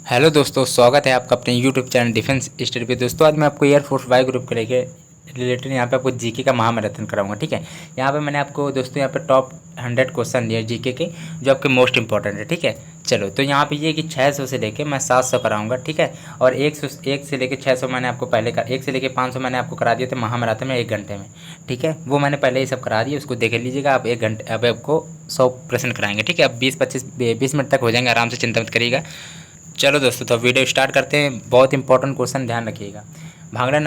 Hello दोस्तों, स्वागत है आपका अपने यूट्यूब चैनल डिफेंस स्टडी पे। दोस्तों आज मैं आपको एयरफोर्स वाई ग्रुप के लेके रिलेटेड यहाँ पे आपको जीके का महामैराथन कराऊंगा। ठीक है, यहाँ पे मैंने आपको दोस्तों यहाँ पे टॉप 100 क्वेश्चन दिए जीके के, जो आपके मोस्ट इंपॉर्टेंट है। ठीक है, चलो तो यहाँ पे ये कि 600 से लेके मैं 700 कराऊंगा। ठीक है, और 1 से लेके 600 मैंने आपको पहले 1 से लेके 500 मैंने आपको करा दिए थे महामैराथन में 1 घंटे में। ठीक है, वो मैंने पहले ही सब करा दिए, उसको देख लीजिएगा आप। 1 घंटे अब आपको 100 प्रश्न कराएंगे। ठीक है, अब 20 मिनट तक हो जाएंगे, आराम से, चिंता मत करिएगा। चलो दोस्तों, तो वीडियो स्टार्ट करते हैं। बहुत इंपॉर्टेंट क्वेश्चन, ध्यान रखिएगा। भांगड़ा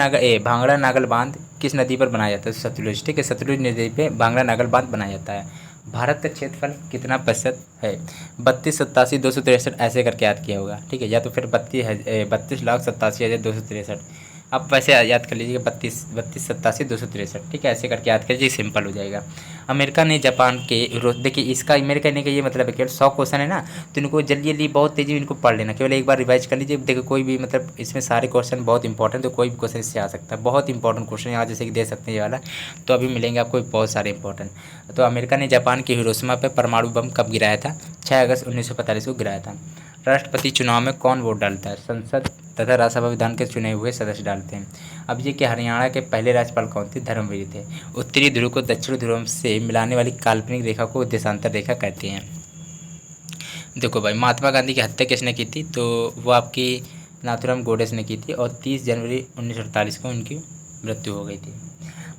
नागल बांध किस नदी पर बनाया जाता है? सतलुज। ठीक है, सतलुज नदी पे भांगड़ा नागल बांध बनाया जाता है। भारत का क्षेत्रफल कितना प्रतिशत है? 32,87,263 ऐसे करके याद किया होगा। ठीक है, या तो फिर 32,87,263। आप वैसे याद कर लीजिएगा, 32,87,263। ठीक है, ऐसे करके याद कर लीजिए, सिंपल हो जाएगा। अमेरिका ने जापान के विरोध, देखिए इसका मेरे कहने का ये मतलब है, केवल 100 क्वेश्चन है ना, तो इनको जल्दी जल्दी बहुत तेजी इनको पढ़ लेना, केवल एक बार रिवाइज कर लीजिए। देखो कोई भी मतलब इसमें सारे क्वेश्चन बहुत इंपॉर्टेंट, तो कोई भी क्वेश्चन इससे आ सकता है। बहुत इंपॉर्टेंट क्वेश्चन यहाँ जैसे कि दे सकते हैं ये वाला, तो अभी मिलेंगे आपको बहुत सारे इंपॉर्टेंट। तो अमेरिका ने जापान के हिरोशिमा पर परमाणु बम कब गिराया था? 6 अगस्त 1945 को गिराया था। राष्ट्रपति चुनाव में कौन वोट डालता है? संसद तथा राज्यसभा विधान के चुने हुए सदस्य डालते हैं। अब ये कि हरियाणा के पहले राज्यपाल कौन थे? धर्मवीर थे। उत्तरी ध्रुव को दक्षिण ध्रुव से मिलाने वाली काल्पनिक रेखा को देशांतर रेखा कहते हैं। देखो भाई, महात्मा गांधी की हत्या किसने की थी? तो वो आपकी नाथूराम गोडसे ने की थी, और 30 जनवरी 1948 को उनकी मृत्यु हो गई थी।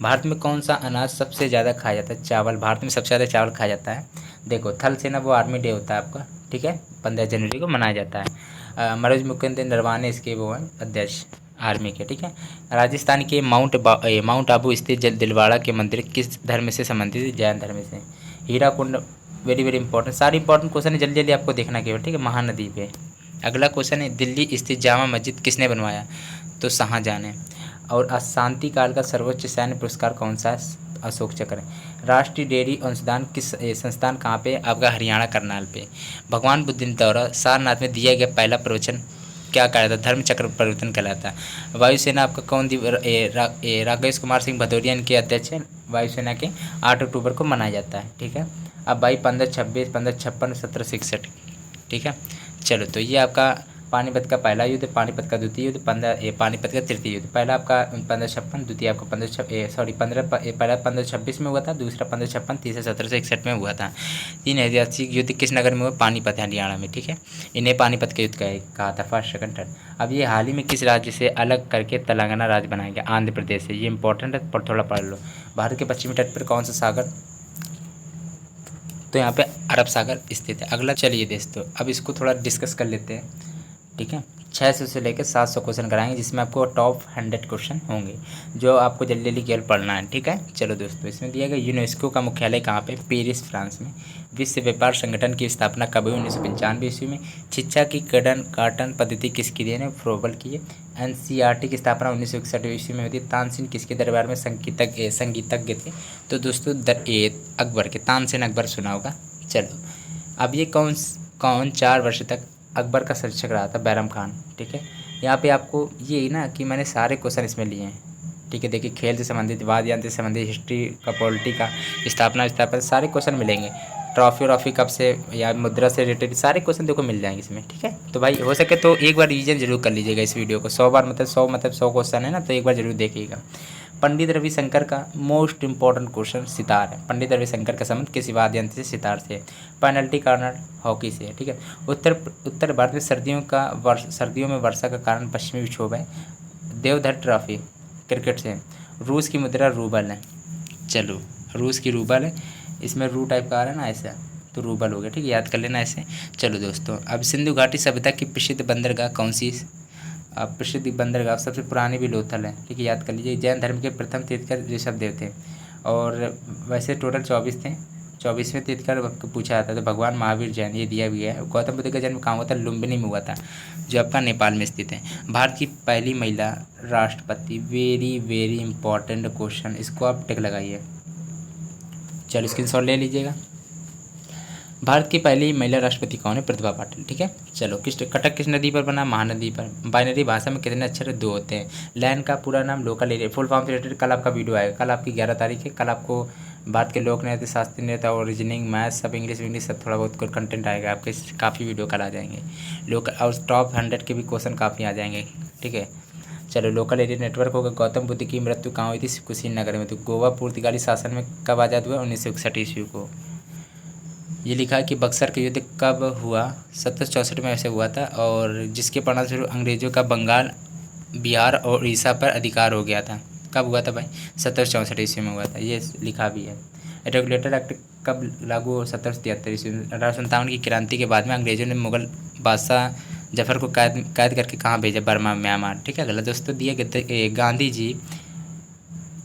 भारत में कौन सा अनाज सबसे ज़्यादा खाया जाता है? चावल। भारत में सबसे ज़्यादा चावल खाया जाता है। देखो, थल सेना वो आर्मी डे होता है आपका। ठीक है, 15 जनवरी को मनाया जाता है। मनोज मुकुंद नरवाने इसके वो हैं अध्यक्ष आर्मी के। ठीक है, राजस्थान के माउंट आबू स्थित दिलवाड़ा के मंदिर किस धर्म से संबंधित है? जैन धर्म से। हीरा कुंड, वेरी वेरी इंपॉर्टेंट, सारे इंपॉर्टेंट क्वेश्चन है, जल्दी जल्दी आपको देखना केवल। ठीक है, महानदी पे। अगला क्वेश्चन है, दिल्ली स्थित जामा मस्जिद किसने बनवाया? तो शाहजहां ने। और अशांति काल का सर्वोच्च सैन्य पुरस्कार कौन सा है? अशोक चक्र। राष्ट्रीय डेयरी अनुसंधान किस संस्थान कहाँ पे? आपका हरियाणा करनाल पे। भगवान बुद्ध ने द्वारा सारनाथ में दिया गया पहला प्रवचन क्या कहलाता? धर्म चक्र प्रवर्तन कहलाता है। वायुसेना आपका कौन राकेश कुमार सिंह भदौरिया के अध्यक्ष हैं वायुसेना के। 8 अक्टूबर को मनाया जाता है। ठीक है, अब भाई 1526, 1556, 1761। ठीक है, चलो तो ये आपका पानीपत का पहला युद्ध, पानीपत का द्वितीय युद्ध, पानीपत का तृतीय युद्ध। पहला आपका 1556, द्वितीय आपका 15 पहला 1526 में हुआ था, दूसरा 1556, तीसरा 1761 में हुआ था। 3 ऐतिहासिक युद्ध किस नगर में हुआ? पानीपत, हरियाणा में। ठीक है, इन्हें पानीपत के युद्ध कहा था, फर्स्ट सेकंड थर्ड। अब ये हाल ही में किस राज्य से अलग करके तेलंगाना राज्य बनाया गया? आंध्र प्रदेश से। ये इंपॉर्टेंट है, पर थोड़ा पढ़ लो। भारत के पश्चिमी तट पर कौन सा सागर? तो यहाँ पे अरब सागर स्थित है। अगला चलिए दोस्तों, अब इसको थोड़ा डिस्कस कर लेते हैं। ठीक है, 600 से लेकर 700 क्वेश्चन कराएंगे, जिसमें आपको टॉप 100 क्वेश्चन होंगे, जो आपको जल्दी जल्दी केवल पढ़ना है। ठीक है, चलो दोस्तों, इसमें दिया गया यूनेस्को का मुख्यालय कहाँ पे? पेरिस, फ्रांस में। विश्व व्यापार संगठन की स्थापना कब हुई? 1995 ईस्वी में। शिक्षा की काटन पद्धति किसकी देन है? फ्रोबल की है। एनसीईआरटी की स्थापना 1961 ईस्वी में हुई थी। तानसेन किसके दरबार में संगीतज्ञ थे? तो दोस्तों अकबर के। तानसेन अकबर सुना होगा। चलो, अब ये कौन कौन 4 वर्ष तक अकबर का संरक्षक रहा था? बैरम खान। ठीक है, यहाँ पे आपको ये ना कि मैंने सारे क्वेश्चन इसमें लिए हैं। ठीक है, देखिए खेल से संबंधित, वाद यंत्र से संबंधित, हिस्ट्री का, पॉलिटी का, स्थापना सारे क्वेश्चन मिलेंगे। ट्रॉफी कब से या मुद्रा से रिलेटेड सारे क्वेश्चन देखो मिल जाएंगे इसमें। ठीक है, तो भाई हो सके तो एक बार रिवीजन जरूर कर लीजिएगा इस वीडियो को। 100 बार मतलब 100 क्वेश्चन है ना, तो एक बार जरूर देखिएगा। पंडित रविशंकर का मोस्ट इंपॉर्टेंट क्वेश्चन सितार है। पंडित रविशंकर का संबंध किस वाद्य यंत्र से? सितार से। पेनल्टी कॉर्नर हॉकी से। ठीक है, उत्तर भारत में सर्दियों में वर्षा का कारण पश्चिमी विक्षोभ है। देवधर ट्रॉफी क्रिकेट से। रूस की मुद्रा रूबल है। चलो, रूस की रूबल है, इसमें रू टाइप का आ रहा है ना ऐसा, तो रूबल हो गया। ठीक है, याद कर लेना ऐसे। चलो दोस्तों, अब सिंधु घाटी सभ्यता की प्रसिद्ध बंदरगाह कौन सी? प्रसिद्ध बंदरगाह सबसे पुरानी भी लोथल है। ठीक है, याद कर लीजिए। जैन धर्म के प्रथम तीर्थकर ऋषभदेव थे, और वैसे टोटल 24 थे। 24वें तीर्थकर पूछा जाता है, तो भगवान महावीर जैन, ये दिया भी है। गौतम बुद्ध का जन्म कहाँ हुआ था? लुम्बिनी में हुआ था, जो आपका नेपाल में स्थित है। भारत की पहली महिला राष्ट्रपति, वेरी वेरी इंपॉर्टेंट क्वेश्चन, इसको आप टिक लगाइए। चलो, स्क्रीनशॉट ले लीजिएगा। भारत की पहली महिला राष्ट्रपति कौन है? प्रतिभा पाटिल। ठीक है, चलो, कटक किस नदी पर बना? महानदी पर। बाइनरी भाषा में कितने अक्षर? 2 होते हैं। लैन का पूरा नाम लोकल एरिया, फुल फॉर्म से रिलेटेड कल आपका वीडियो आएगा। कल आपकी 11 तारीख है, कल आपको भारत के लोक नृत्य, शास्त्रीय नृत्य और रीजनिंग, मैथ सब इंग्लिश इंग्लिश सब थोड़ा बहुत कंटेंट आएगा आपके, काफ़ी वीडियो कल आ जाएंगे। लोकल और टॉप 100 के भी क्वेश्चन काफ़ी आ जाएंगे, ठीक है। चलो, लोकल एरिया नेटवर्क होगा। गौतम बुद्ध की मृत्यु कहाँ हुई थी? कुशीनगर में। तो गोवा पुर्तगाली शासन में कब आज़ाद हुआ? 1961 ईस्वी को। ये लिखा है कि बक्सर का युद्ध कब हुआ? 1764 में ऐसे हुआ था, और जिसके परिणामस्वरूप अंग्रेजों का बंगाल, बिहार और उड़ीसा पर अधिकार हो गया था। कब हुआ था भाई? 1764 ईस्वी में हुआ था, ये लिखा भी है। रेगुलेटर एक्ट कब लागू हुआ? 1773 ईस्वी में। 1857 की क्रांति के बाद में अंग्रेजों ने मुगल बादशाह जफर को कैद करके कहाँ भेजा? बर्मा, म्यांमार, ठीक है। गलत दोस्तों दिए गए।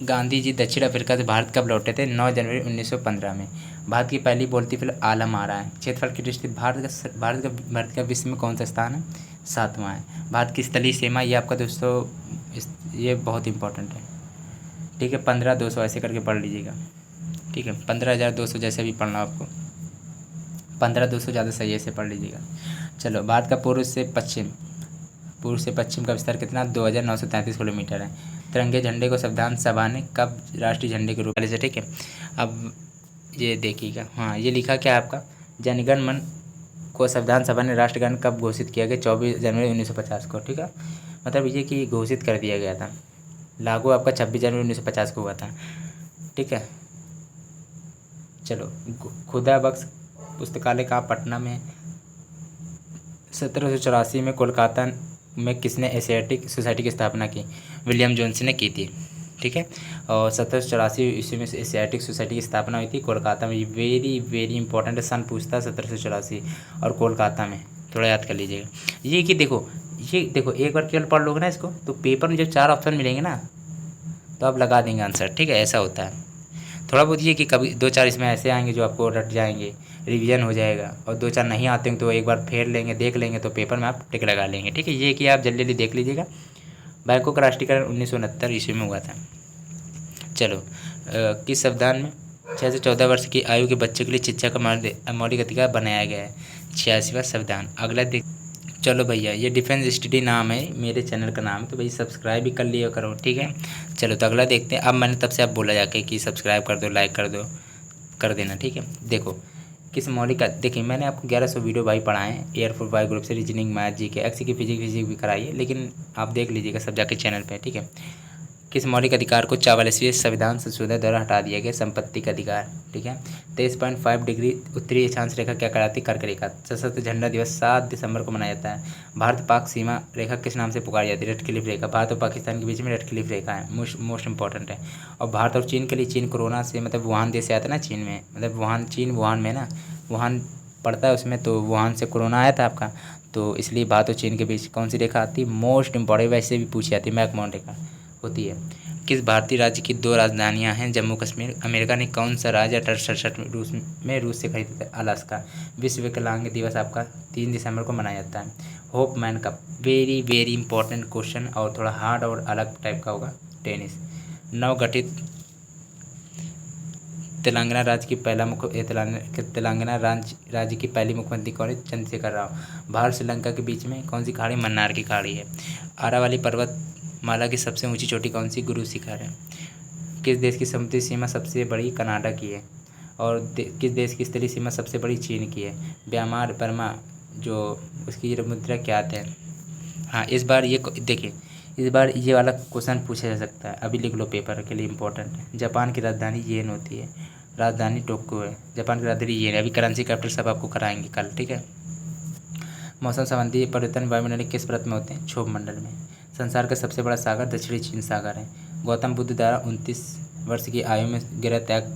गांधी जी दक्षिण अफ्रीका से भारत कब लौटे थे? 9 जनवरी 1915 में। भारत की पहली बोलती फिल्म आलम आरा है। क्षेत्रफल की दृष्टि भारत का विश्व में कौन सा स्थान है? 7वां है। भारत की स्थलीय सीमा, ये आपका दोस्तों ये बहुत इंपॉर्टेंट है, ठीक है। 15,200 ऐसे करके पढ़ लीजिएगा, ठीक है। 15,200 जैसे भी पढ़ना आपको, 15,200 ज़्यादा सही, ऐसे पढ़ लीजिएगा। चलो, भारत का पूर्व से पश्चिम का विस्तार कितना? 2,933 किलोमीटर है। तिरंगे झंडे को संविधान सभा ने कब राष्ट्रीय झंडे के रूप में, ठीक है। अब ये देखिएगा, हाँ, ये लिखा क्या है आपका? जनगण मन को संविधान सभा ने राष्ट्रगान कब घोषित किया गया? 24 जनवरी 1950 को, ठीक है। मतलब ये कि घोषित कर दिया गया था, लागू आपका 26 जनवरी 1950 को हुआ था, ठीक है। चलो, खुदा बख्श पुस्तकालय कहाँ? पटना में। 1784 में कोलकाता में किसने एशियाटिक सोसाइटी की स्थापना की? विलियम जोन्स ने की थी, ठीक है। और 1784 ईस्वी में एशियाटिक सोसाइटी की स्थापना हुई थी कोलकाता में। वेरी वेरी इंपॉर्टेंट है, सन पूछता है 1784 और कोलकाता में, थोड़ा याद कर लीजिएगा। ये देखो एक बार केवल पढ़ लोगे ना इसको, तो पेपर में जब 4 ऑप्शन मिलेंगे ना, तो आप लगा देंगे आंसर, ठीक है। ऐसा होता है। थोड़ा बहुत ये कि कभी 2-4 इसमें ऐसे आएंगे जो आपको रट जाएंगे, रिवीजन हो जाएगा, और 2-4 नहीं आते हैं तो एक बार फेर लेंगे, देख लेंगे, तो पेपर में आप टिक लगा लेंगे, ठीक है। ये कि आप जल्दी जल्दी देख लीजिएगा। बैंकों का राष्ट्रीयकरण 1969 ईस्वी में हुआ था। चलो, किस संविधान में 6 से 14 वर्ष की आयु के बच्चों के लिए शिक्षा का मौलिक अधिकार बनाया गया है? 86वां संविधान। अगला देख। चलो भैया, ये डिफेंस स्टडी नाम है, मेरे चैनल का नाम है, तो भाई सब्सक्राइब भी कर लिया करो, ठीक है। चलो, तो अगला देखते हैं। अब मैंने तब से आप बोला जाके कि सब्सक्राइब कर दो, लाइक कर दो, कर देना, ठीक है। देखो, किस मौलिक देखिए, मैंने आपको 1100 वीडियो भाई पढ़ाए हैं, एयरफोर्स वाई ग्रुप से, रीजनिंग, मैथ, जीके, एक्स की फिजिक्स भी कराई है, लेकिन आप देख लीजिएगा सब जाके चैनल पे, ठीक है। किस मौलिक अधिकार को 44वें संविधान संशोधन द्वारा हटा दिया गया? संपत्ति का अधिकार, ठीक है। 23.5 डिग्री उत्तरी अक्षांश रेखा क्या कहलाती है? कर्क रेखा। सशस्त्र झंडा दिवस 7 दिसंबर को मनाया जाता है। भारत पाक सीमा रेखा किस नाम से पुकारी जाती है? रेड क्लिफ रेखा। भारत और पाकिस्तान के बीच में रेड क्लिफ रेखा है, मोस्ट इंपॉर्टेंट है। और भारत और चीन के लिए, चीन कोरोना से मतलब वुहान देश से आया था ना, चीन में, मतलब वुहान में ना, वुहान पड़ता है उसमें, तो वुहान से कोरोना आया था आपका, तो इसलिए भारत और चीन के बीच कौन सी रेखा आती है? मोस्ट इंपॉर्टेंट, वैसे भी पूछी जाती है, मैकमोहन रेखा होती है। किस भारतीय राज्य की 2 राजधानियां हैं? जम्मू कश्मीर। अमेरिका ने कौन सा राज्य 1867 में रूस से खरीदा था? अलास्का। विश्व विकलांग दिवस आपका 3 दिसंबर को मनाया जाता है। Hope man cup. Very very important question, और थोड़ा हार्ड और अलग टाइप का होगा। टेनिस। नवगठित तेलंगाना राज्य की तेलंगाना राज्य की पहली मुख्यमंत्री कौन है? चंद्रशेखर राव। भारत श्रीलंका के बीच में कौन सी खाड़ी? मन्नार की खाड़ी है। आरावली पर्वत माला की सबसे ऊंची चोटी कौन सी? गुरु शिखर है। किस देश की समुद्री सीमा सबसे बड़ी? कनाडा की है। और किस देश की स्थलीय सीमा सबसे बड़ी? चीन की है। म्यांमार बर्मा जो उसकी मुद्रा क्या है? हाँ, इस बार ये देखिए, इस बार ये वाला क्वेश्चन पूछा जा सकता है, अभी लिख लो, पेपर के लिए इंपॉर्टेंट है। जापान की राजधानी येन होती है। राजधानी टोक्यो है। जापान की राजधानी येन है। अभी करेंसी कैपिटल सब आपको कराएंगे कल, ठीक है। मौसम संबंधी परिवर्तन वायुमंडल किस परत में होते हैं? क्षोभ मंडल में। संसार का सबसे बड़ा सागर दक्षिणी चीन सागर है। गौतम बुद्ध द्वारा 29 वर्ष की आयु में गृह त्याग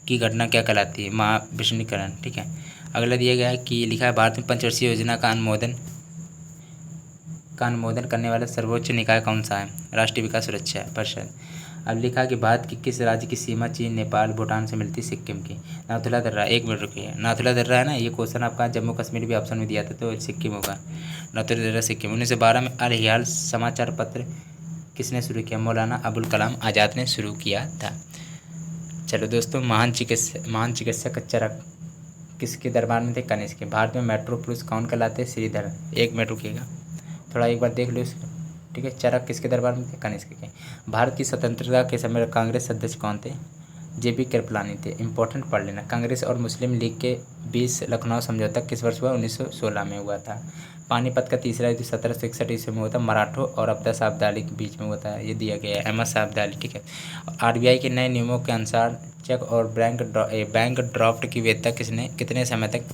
की घटना क्या कहलाती है? महाविष्णुकरण, ठीक है। अगला दिया गया है कि लिखा है, भारत में पंचवर्षीय योजना का अनुमोदन करने वाला सर्वोच्च निकाय कौन सा है? राष्ट्रीय विकास सुरक्षा परिषद। अब लिखा कि भारत की किस राज्य की सीमा चीन, नेपाल, भूटान से मिलती? सिक्किम की। नाथुला दर्रा, 1 मिनट रुकिए, नाथुला दर्रा है ना, ये क्वेश्चन आपका जम्मू कश्मीर भी ऑप्शन में दिया था, तो सिक्किम होगा। नाथुला दर्रा सिक्किम। 1912 में अल हिलाल समाचार पत्र किसने शुरू किया? मौलाना अबुल कलाम आज़ाद ने शुरू किया था। चलो दोस्तों, महान चिकित्सक चरक किसके दरबार में थे? कनिष्क के। भारत में मेट्रो पुरुष कौन कहलाते? श्रीधर। 1 मिनट रुकिएगा, थोड़ा एक बार देख लो इसको, ठीक है। चरक किसके दरबार में थे? कनिष्क के। भारत की स्वतंत्रता के समय कांग्रेस अध्यक्ष कौन थे? JB कृपलानी थे। इंपॉर्टेंट पढ़ लेना। कांग्रेस और मुस्लिम लीग के बीच लखनऊ समझौता किस वर्ष हुआ? 1916 में हुआ था। पानीपत का तीसरा युद्ध 1761 ईस्वी में हुआ था। मराठों और अब्दास अब्दाली के बीच में हुआ था। ये दिया गया है, अहमद शाह अब्दाली, ठीक है। RBI के नए नियमों के अनुसार चेक और बैंक ड्राफ्ट की वैधता कितने समय तक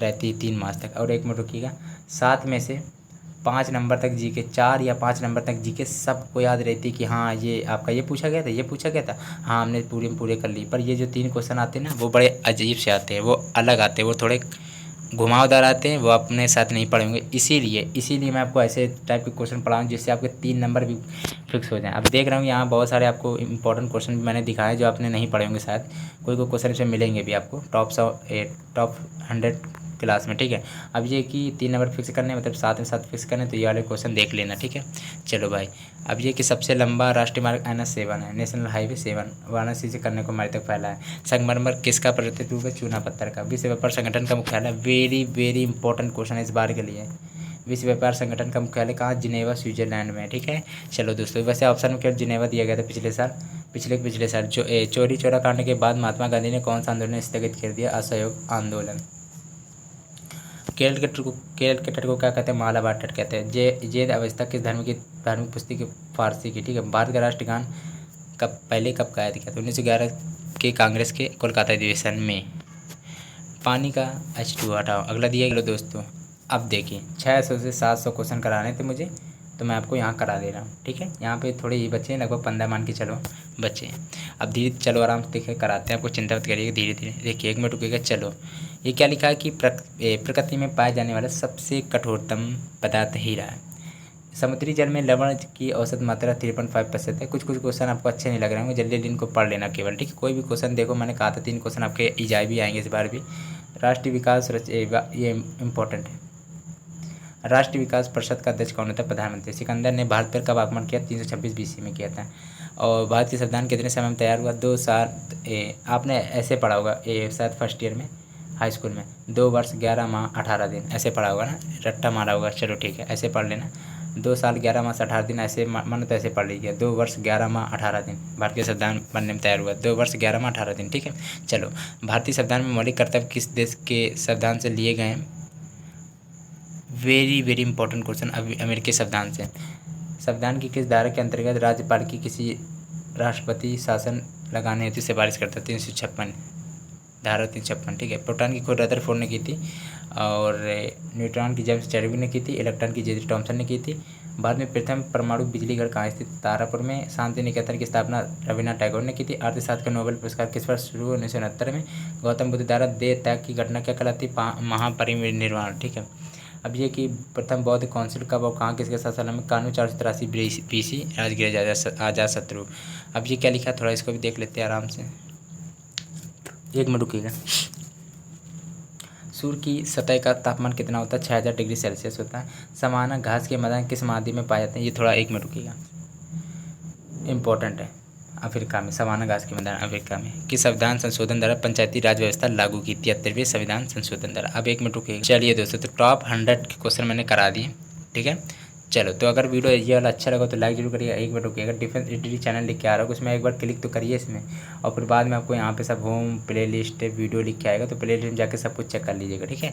रहती है? 3 मास तक। और 1 मिनट रुकिएगा। 7 में से 5 नंबर तक जीके, 4 या 5 नंबर तक जीके सबको याद रहती है कि हाँ ये आपका ये पूछा गया था, ये पूछा गया था, हाँ हमने पूरे कर ली। पर ये जो 3 क्वेश्चन आते हैं ना, वो बड़े अजीब से आते हैं, वो अलग आते हैं, वो थोड़े घुमावदार आते हैं, वो अपने साथ नहीं पढ़ेंगे। इसीलिए मैं आपको ऐसे टाइप के क्वेश्चन पढ़ाऊँ जिससे आपके 3 नंबर भी फिक्स हो जाएं। अब देख रहा हूँ यहाँ बहुत सारे आपको इंपॉर्टेंट क्वेश्चन भी मैंने दिखाए जो आपने नहीं पढ़े होंगे शायद। कोई क्वेश्चन इसमें मिलेंगे भी आपको टॉप 100 क्लास में, ठीक है। अब ये कि 3 नंबर फिक्स करने मतलब 7 में 7 फिक्स करने, तो ये वाले क्वेश्चन देख लेना, ठीक है। चलो भाई, अब ये कि सबसे लंबा राष्ट्रीय मार्ग NH7 है, नेशनल हाईवे 7, वाराणसी से कन्याकुमारी तक फैला है। संगमरमर किसका प्रतिनिधित्व है? चूना पत्थर का। विश्व व्यापार संगठन का मुख्यालय, वेरी इंपॉर्टेंट क्वेश्चन है इस बार के लिए। विश्व व्यापार संगठन का मुख्यालय कहाँ? जिनेवा, स्विट्जरलैंड में, ठीक है। चलो दोस्तों, वैसे ऑप्शन में केवल जिनेवा दिया गया था पिछले साल। चोरी चोरा कांड के बाद महात्मा गांधी ने कौन सा आंदोलन स्थगित कर दिया? असहयोग आंदोलन। केरल के तट को क्या कहते हैं? मालाबार तट कहते हैं। जैद अवस्था किस धार्मिक पुस्तक फारसी की, ठीक है। भारत का राष्ट्रगान कब गाया था? 1911 के कांग्रेस के कोलकाता अधिवेशन में। पानी का H2 हटाओ। अगला दिया गया दोस्तों। अब देखिए 600 से 700 क्वेश्चन कराने थे मुझे, तो मैं आपको यहाँ करा दे रहा हूँ, ठीक है। यहाँ पे थोड़े ही बच्चे हैं, लगभग 15 मान के चलो बच्चे। अब धीरे चलो आराम से देखिए कराते हैं आपको, चिंता मत करिएगा, धीरे धीरे देखिए। 1 मिनट रुकिएगा। चलो, ये क्या लिखा है कि प्रकृति में पाए जाने वाला सबसे कठोरतम पदार्थ हीरा है। समुद्री जल में लवण की औसत मात्रा 3.5% है। कुछ क्वेश्चन आपको अच्छे नहीं लग रहे होंगे, जल्दी जल्दी इनको पढ़ लेना केवल, ठीक है। कोई भी क्वेश्चन देखो, मैंने कहा था 3 क्वेश्चन आपके ईजाई भी आएंगे इस बार भी। राष्ट्रीय विकास ये इम्पोर्टेंट है। राष्ट्रीय विकास परिषद का अध्यक्ष कौन होता है? प्रधानमंत्री। सिकंदर ने भारत पर कब आक्रमण किया? 326 BC में किया था। और भारत के संविधान कितने समय में तैयार हुआ? 2 साल। आपने ऐसे पढ़ा होगा शायद फर्स्ट ईयर में, हाई स्कूल में, 2 वर्ष 11 माह 18 दिन, ऐसे पढ़ा होगा ना, रट्टा मारा होगा। चलो ठीक है, ऐसे पढ़ लेना। 2 साल 11 माह 18 दिन, ऐसे मन तो ऐसे पढ़ लीजिए। 2 वर्ष 11 माह 18 दिन भारत के संविधान बनने में तैयार हुआ। 2 वर्ष 11 माह 18 दिन, ठीक है। चलो, भारतीय संविधान में मौलिक कर्तव्य किस देश के संविधान से लिए गए हैं? Very important question. अमेरिकी संविधान से। संविधान की किस धारा के अंतर्गत राज्यपाल की किसी राष्ट्रपति शासन लगाने हेतु सिफारिश करता? 356 धारा 356, ठीक है। प्रोटॉन की खोज रदरफोर्ड ने की थी, और न्यूट्रॉन की जेम्स चैडविक ने की थी। इलेक्ट्रॉन की जे थॉमसन ने की थी। भारत में प्रथम परमाणु बिजली घर कहाँ स्थित? तारापुर में। शांति निकेतन की स्थापना रविन्द्रनाथ टैगोर ने की थी। अर्थशास्त्र का नोबेल पुरस्कार किस वर्ष शुरू हुआ? 1969 में। गौतम बुद्ध द्वारा देह त्याग की घटना क्या कहलाती? महापरिनिर्वाण, ठीक है। अब ये कि प्रथम बौद्ध काउंसिल कब और कहाँ किसके साथ साल में? कानून 483 BC, राजगीर आजाद शत्रु। अब ये क्या लिखा है थोड़ा इसको भी देख लेते हैं आराम से। 1 मिनट रुकिएगा। सूर्य की सतह का तापमान कितना होता है? 6000 डिग्री सेल्सियस होता है। सामान्य घास के मैदान किस महाद्वीप में पाए जाते हैं? ये थोड़ा 1 मिनट रुकिएगा, इंपॉर्टेंट है। अफ्रीका में। सामान्य घास के मैदान अफ्रीका में। किस संविधान संशोधन द्वारा पंचायती राज व्यवस्था लागू की? 73वें संविधान संशोधन द्वारा। अब 1 मिनट रुकिएगा। चलिए दोस्तों, तो टॉप 100 के क्वेश्चन मैंने करा दिए, ठीक है। चलो, तो अगर वीडियो ये वाला अच्छा लगा तो लाइक जरूर करिएगा। 1 मिनट रुकिएगा। डिफेंस एडिटी चैनल लिख के आ रहा होगा, उसमें एक बार क्लिक तो करिए इसमें, और फिर बाद में आपको यहाँ पे सब होम प्ले लिस्ट वीडियो लिख के आएगा, तो प्ले लिस्ट में जाकर सब कुछ चेक कर लीजिएगा, ठीक है।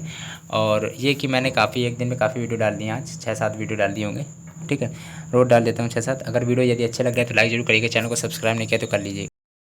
और ये कि मैंने एक दिन में काफ़ी वीडियो डाल दी, आज 6-7 वीडियो डाल दिए होंगे, ठीक है। रोज डाल देता हूँ 6-7। अगर वीडियो यदि अच्छा लग रहा है तो लाइक जरूर करिएगा। चैनल को सब्सक्राइब नहीं किया तो कर लीजिएगा।